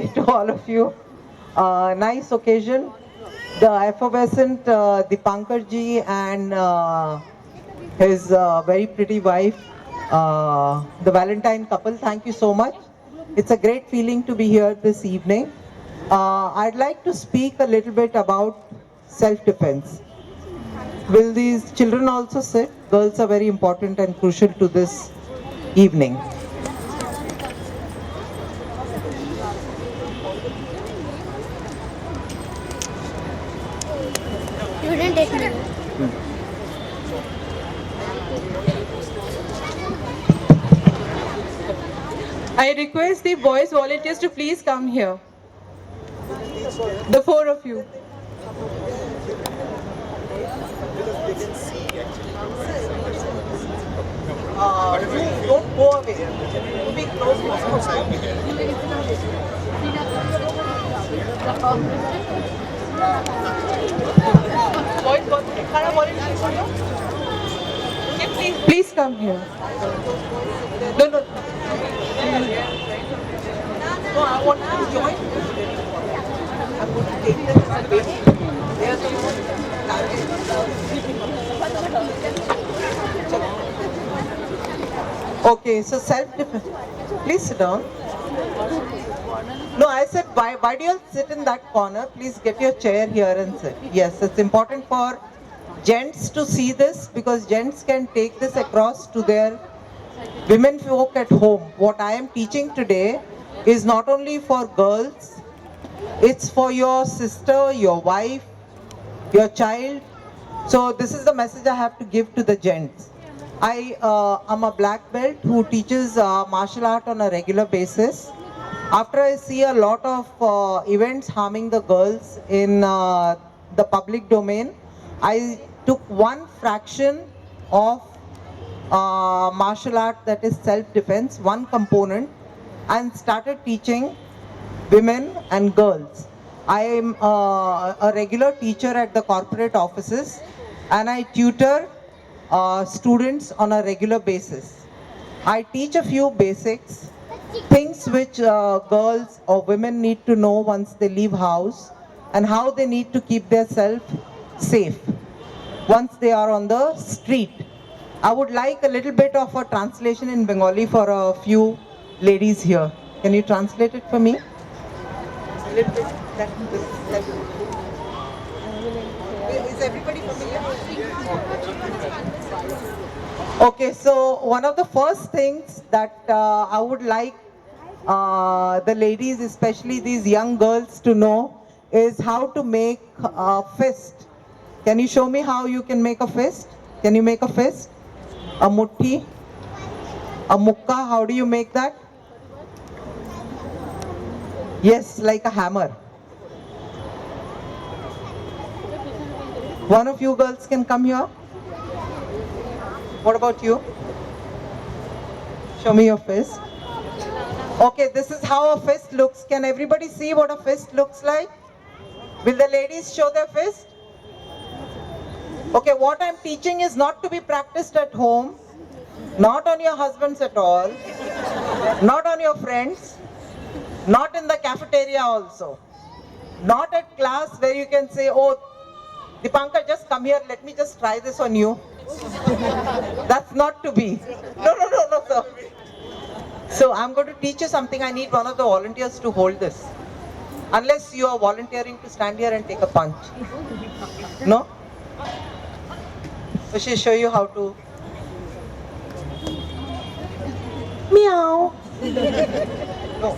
to all of you. Nice occasion. The effervescent Dipankar ji and his very pretty wife, the Valentine couple. Thank you so much. It's a great feeling to be here this evening. I'd like to speak a little bit about self-defense. Will these children also sit? Girls are very important and crucial to this evening. You didn't take me. I request the boys volunteers to please come here. The four of you. Don't go away. Be close. Okay, please come here. No, no. No, I want to join. I'm going to take them as a baby. They are the Okay, so self-defense. Please sit down. No, I said, why do you all sit in that corner? Please get your chair here and sit. Yes, it's important for gents to see this because gents can take this across to their women folk at home. What I am teaching today is not only for girls, it's for your sister, your wife, your child. So this is the message I have to give to the gents. I am a black belt who teaches martial art on a regular basis. After I see a lot of events harming the girls in the public domain, I took one fraction of martial art, that is self-defense, one component, and started teaching women and girls. I am a regular teacher at the corporate offices and I tutor students on a regular basis. I teach a few basics, things which girls or women need to know once they leave house and how they need to keep themselves safe once they are on the street. I would like a little bit of a translation in Bengali for a few ladies here. Can you translate it for me? A little bit. Is everybody familiar? Okay, so one of the first things that I would like the ladies, especially these young girls, to know is how to make a fist. Can you show me how you can make a fist? Can you make a fist? A mutti? A mukka? How do you make that? Yes, like a hammer. One of you girls can come here. What about you? Show me your fist. Okay, this is how a fist looks. Can everybody see what a fist looks like? Will the ladies show their fist? Okay, what I'm teaching is not to be practiced at home, not on your husbands at all, not on your friends, not in the cafeteria also, not at class where you can say, oh, Dipankar, just come here, let me just try this on you. That's not to be. No, sir. So I'm going to teach you something. I need one of the volunteers to hold this. Unless you are volunteering to stand here and take a punch. No? So she'll show you how to. Meow. No.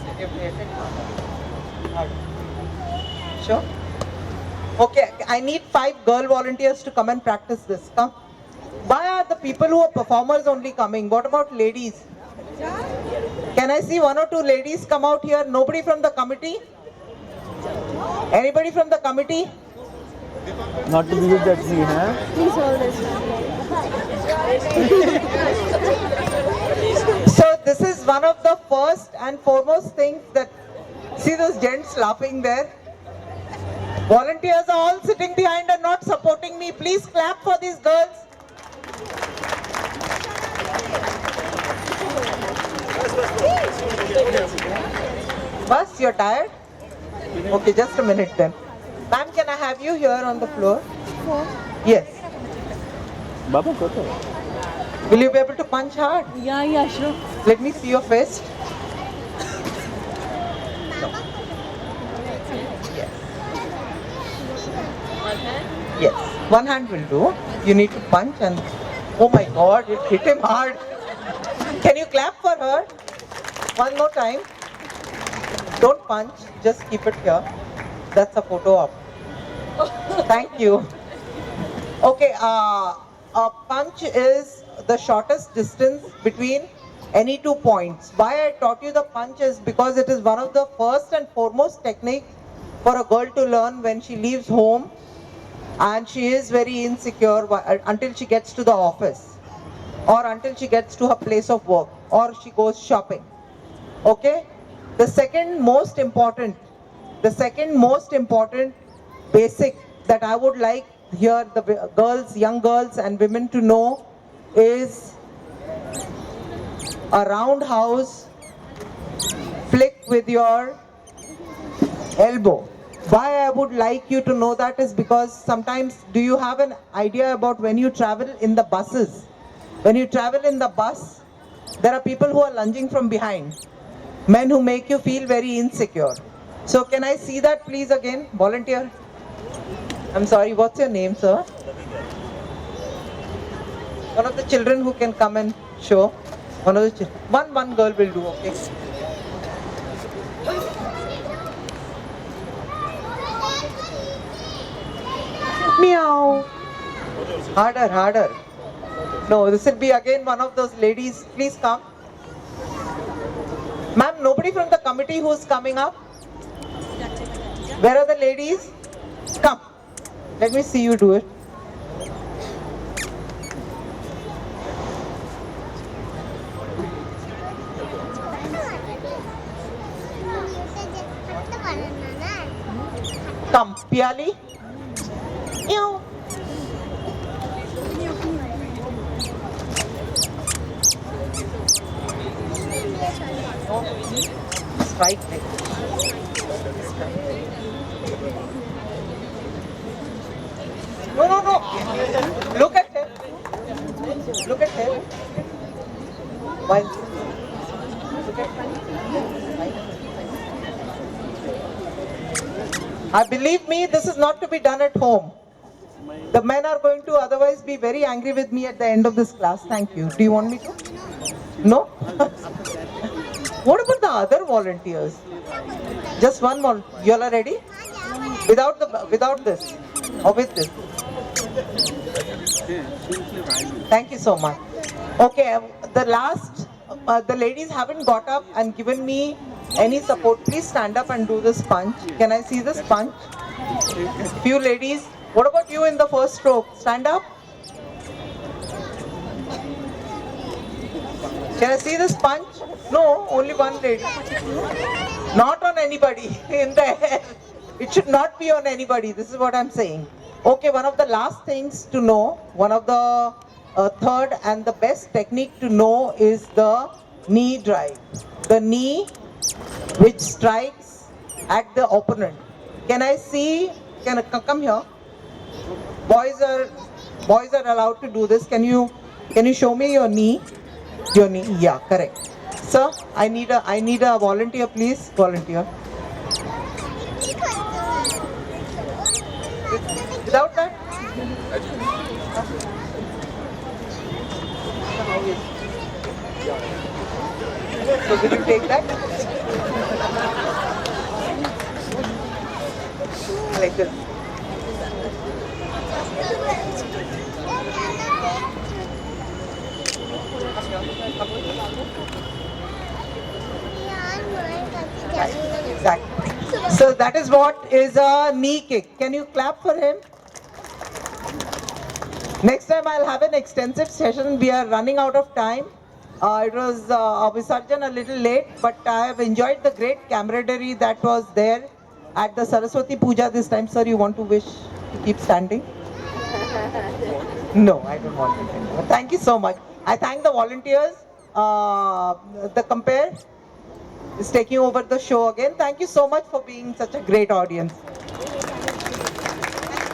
Sure? Okay, I need 5 girl volunteers to come and practice this. Come. Why are the people who are performers only coming? What about ladies? Can I see 1 or 2 ladies come out here? Nobody from the committee? Anybody from the committee? Not to believe that me, huh? Please hold this. So this is one of the first and foremost things that, see those gents laughing there? Volunteers are all sitting behind and not supporting me. Please clap for these girls. Bus, you're tired? Okay, just a minute then. Ma'am, can I have you here on the floor? Yes. बाबा कतो Will you be able to punch hard? Yeah, sure. Let me see your fist. Yes. Yes. One hand will do. You need to punch and oh my god, it hit him hard. Can you clap for her? One more time. Don't punch, just keep it here. That's a photo op. Thank you. Okay, a punch is the shortest distance between any 2 points. Why I taught you the punch is because it is one of the first and foremost technique for a girl to learn when she leaves home and she is very insecure until she gets to the office or until she gets to her place of work or she goes shopping. Okay? The second most important basic that I would like here the girls, young girls and women to know is a roundhouse flick with your elbow. Why I would like you to know that is because sometimes do you have an idea about when you travel in the buses? When you travel in the bus, there are people who are lunging from behind. Men who make you feel very insecure. So can I see that please again? Volunteer. I'm sorry, what's your name, sir? One of the children who can come and show. One of the children. One girl will do, okay? Meow. Harder. No, this will be again one of those ladies. Please come. Ma'am, nobody from the committee who's coming up? Where are the ladies? Come. Let me see you do it. Come, Piali. Meow. Strike it. No. Look at him. Look at him. While look at believe me, this is not to be done at home. The men are going to otherwise be very angry with me at the end of this class. Thank you. Do you want me to? No? What about the other volunteers? Just one more. You all are ready? Without this or with this? Thank you so much. Okay, the ladies haven't got up and given me any support. Please stand up and do this punch. Can I see this punch? Few ladies. What about you in the first stroke? Stand up. Can I see this punch? No, only one lady. Not on anybody in the air. It should not be on anybody. This is what I'm saying. Okay, one of the last things to know, one of the third and the best technique to know is the knee drive. The knee which strikes at the opponent. Can I see? Come here. Boys are allowed to do this. Can you show me your knee? Your knee. Yeah, correct. Sir, I need a volunteer, please. Volunteer. Without that? So will you take that? Like this. Exactly. So that is what is a knee kick. Can you clap for him? Next time I'll have an extensive session. We are running out of time. It was a Visarjan a little late, but I have enjoyed the great camaraderie that was there at the Saraswati Puja this time. Sir, you want to wish to keep standing? No, I don't want it anymore. Thank you so much. I thank the volunteers, the compare. is taking over the show again. Thank you so much for being such a great audience.